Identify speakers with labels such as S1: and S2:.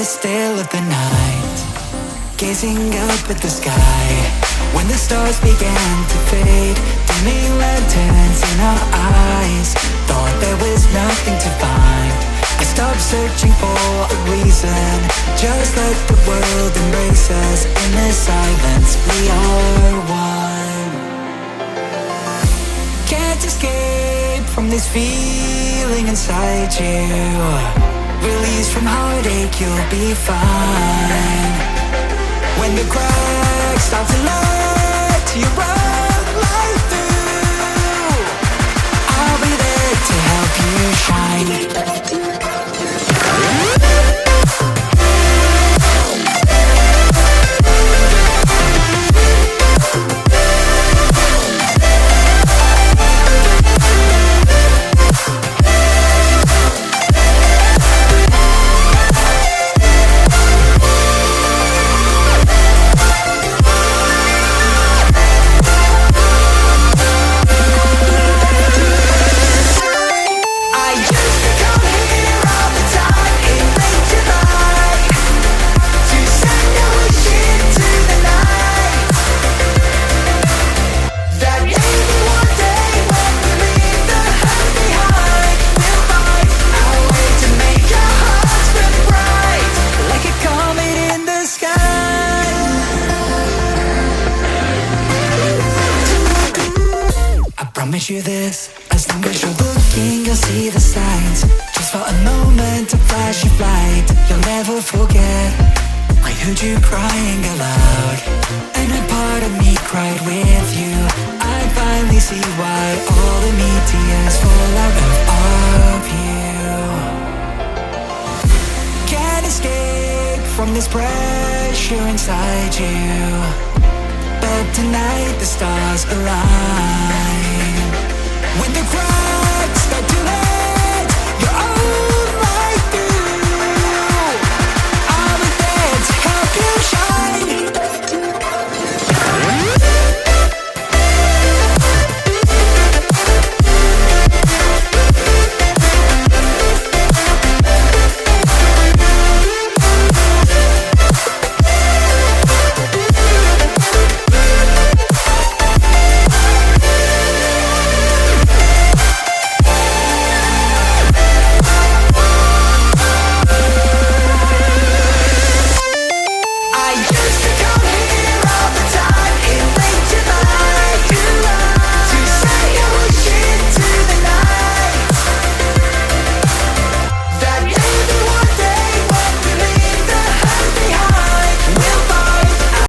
S1: still of the night, gazing up at the sky. When the stars began to fade, dimming lanterns in our eyes, thought there was nothing to find. I stopped searching for a reason, just let the world embrace us. In the silence we are one. Can't escape from this feeling inside you. Release from heartache, you'll be fine. When the cracks start to let you run right through, I'll be there to help you shine. Promise you this, as long as you're looking, you'll see the signs. Just for a moment, a flash of light, you'll never forget. I heard you crying aloud, and a part of me cried with you. I finally see why all the meteors fall out of you. Can't escape from this pressure inside you, but tonight the stars align. When the cracks start to